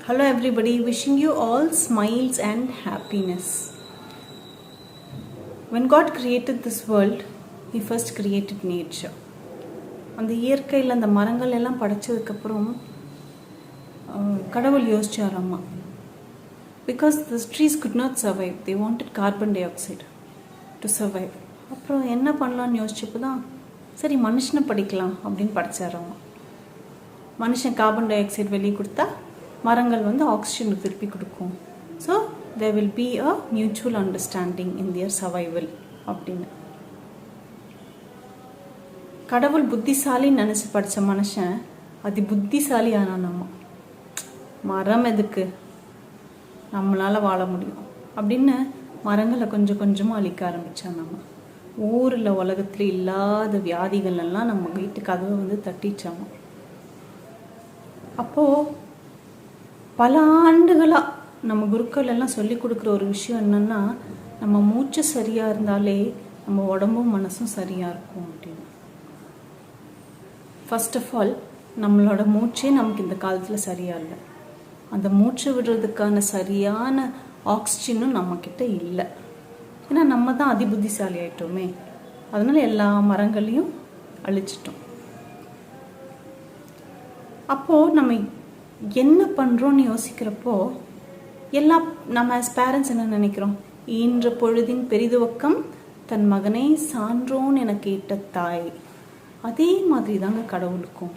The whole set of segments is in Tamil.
Hello everybody, wishing you all smiles and happiness. When God created this world, He first created nature. அந்த இயற்கையில் அந்த மரங்கள் எல்லாம் படைச்சதுக்கப்புறம் கடவுள் யோசிச்சாராம்மா. Because the trees could not survive, they wanted carbon dioxide to survive. அப்புறம் என்ன பண்ணலான்னு யோசிச்சப்போ தான் சரி மனுஷனை படிக்கலாம் அப்படின்னு படைச்சாராம்மா. மனுஷன் கார்பன் டை ஆக்சைடு வெளியே கொடுத்தா மரங்கள் ஆக்சிஜன் திருப்பி கொடுக்கும். So there will be a mutual understanding in their survival அப்படின்னு. கடவுள் புத்திசாலின்னு நினச்சி படித்த மனுஷன் அது புத்திசாலி ஆனால் மரம் எதுக்கு, நம்மளால் வாழ முடியும் அப்படின்னு மரங்களை கொஞ்சம் கொஞ்சமாக அழிக்க ஆரம்பித்தான். ஊரில் உலகத்தில் இல்லாத வியாதிகள் எல்லாம் நம்ம வீட்டு கதவை தட்டிச்சாமா. அப்போது பல ஆண்டுகளாக நம்ம குருக்கள் எல்லாம் சொல்லி கொடுக்குற ஒரு விஷயம் என்னென்னா, நம்ம மூச்சு சரியாக இருந்தாலே நம்ம உடம்பும் மனசும் சரியாக இருக்கும் அப்படின்னு. ஃபர்ஸ்ட் ஆஃப் ஆல் நம்மளோட மூச்சே நமக்கு இந்த காலத்தில் சரியாக இல்லை. அந்த மூச்சு விடுறதுக்கான சரியான ஆக்சிஜனும் நம்மக்கிட்ட இல்லை. ஏன்னா நம்ம தான் அதிபுத்திசாலி ஆகிட்டோமே. அதனால் எல்லா மரங்களையும் அழிச்சிட்டோம். அப்போது நம்ம என்ன பண்ணுறோன்னு யோசிக்கிறப்போ நம்ம ஆஸ் பேரண்ட்ஸ் என்ன நினைக்கிறோம், ஈன்ற பொழுதின் பெரிதுவக்கம் தன் மகனை சான்றோன் என கேட்ட தாய். அதே மாதிரி தாங்க கடவுளுக்கும்.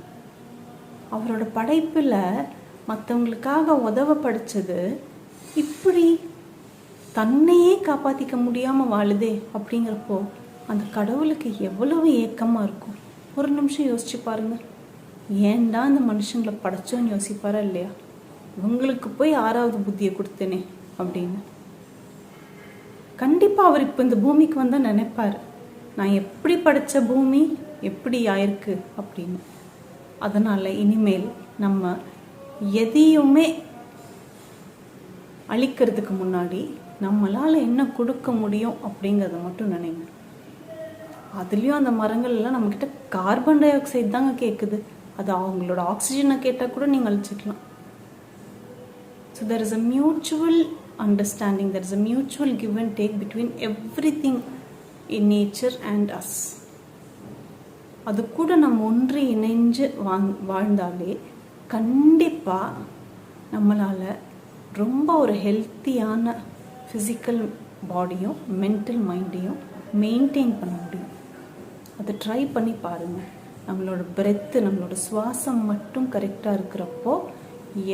அவரோட படைப்பில் மற்றவங்களுக்காக உதவ படித்தது இப்படி தன்னையே காப்பாற்றிக்க முடியாமல் வாழுதே அப்படிங்கிறப்போ அந்த கடவுளுக்கு எவ்வளவு ஏக்கமாக இருக்கும். ஒரு நிமிஷம் யோசிச்சு பாருங்கள். ஏன்டா இந்த மனுஷங்களை படைச்சோன்னு யோசிப்பாரா இல்லையா? இவங்களுக்கு போய் 6வது புத்தியை கொடுத்தேனே அப்படின்னு. கண்டிப்பாக அவர் இப்போ இந்த பூமிக்கு வந்தால் நினைப்பார், நான் எப்படி படைத்த பூமி எப்படி ஆயிருக்கு அப்படின்னு. அதனால் இனிமேல் நம்ம எதையுமே அழிக்கிறதுக்கு முன்னாடி நம்மளால் என்ன கொடுக்க முடியும் அப்படிங்கிறத மட்டும் நினைங்க. அதுலேயும் அந்த மரங்கள் எல்லாம் நம்மக்கிட்ட கார்பன் டை ஆக்சைடு தாங்க கேட்குது. அது அவங்களோட ஆக்சிஜனை கேட்டால் கூட நீங்கள் அழிச்சிக்கலாம். So there is a mutual understanding, there is a mutual give and take between everything in nature and us. அது கூட நம்ம ஒன்று இணைஞ்சு வாழ்ந்தாலே கண்டிப்பாக நம்மளால் ரொம்ப ஒரு ஹெல்த்தியான ஃபிசிக்கல் பாடியும் மென்டல் மைண்டையும் மெயின்டைன் பண்ண முடியும். அதை ட்ரை பண்ணி பாருங்கள். நம்மளோட பிரெத்து, நம்மளோட சுவாசம் மட்டும் கரெக்டாக இருக்கிறப்போ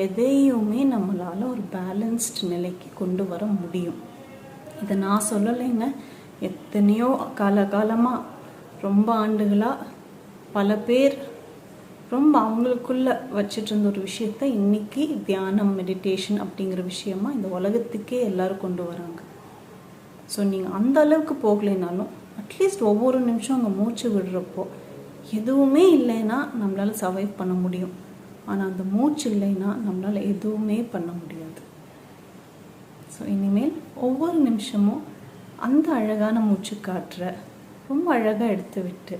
எதையுமே நம்மளால் ஒரு பேலன்ஸ்டு நிலைக்கு கொண்டு வர முடியும். இதை நான் சொல்லலைங்க. எத்தனையோ காலமாக ரொம்ப ஆண்டுகளாக பல பேர் ரொம்ப அவங்களுக்குள்ள வச்சுட்டு இருந்த ஒரு விஷயத்த இன்னைக்கு தியானம், மெடிடேஷன் அப்படிங்கிற விஷயமா இந்த உலகத்துக்கே எல்லாரும் கொண்டு வராங்க. ஸோ நீங்கள் அந்த அளவுக்கு போகலைனாலும் அட்லீஸ்ட் ஒவ்வொரு நிமிஷம் அங்கே மூச்சு விடுறப்போ எதுவுமே இல்லைன்னா நம்மளால் சர்வைவ் பண்ண முடியும். ஆனால் அந்த மூச்சு இல்லைன்னா நம்மளால் எதுவுமே பண்ண முடியாது. ஸோ இனிமேல் ஒவ்வொரு நிமிஷமும் அந்த அழகான மூச்சு காற்றை ரொம்ப அழகாக எடுத்து விட்டு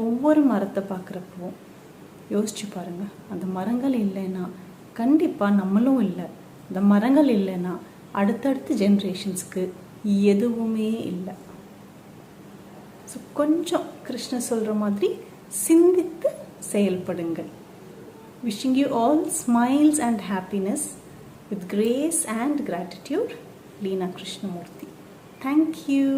ஒவ்வொரு மரத்தை பார்க்குறப்போ யோசிச்சு பாருங்கள். அந்த மரங்கள் இல்லைன்னா கண்டிப்பாக நம்மளும் இல்லை. அந்த மரங்கள் இல்லைன்னா அடுத்தடுத்த ஜென்ரேஷன்ஸ்க்கு எதுவுமே இல்லை. ஸோ கொஞ்சம் கிருஷ்ணர் சொல்கிற மாதிரி சிந்தித்து செயல்படுங்கள். Wishing you all smiles and happiness with grace and gratitude. Leena Krishnamurthy. Thank you.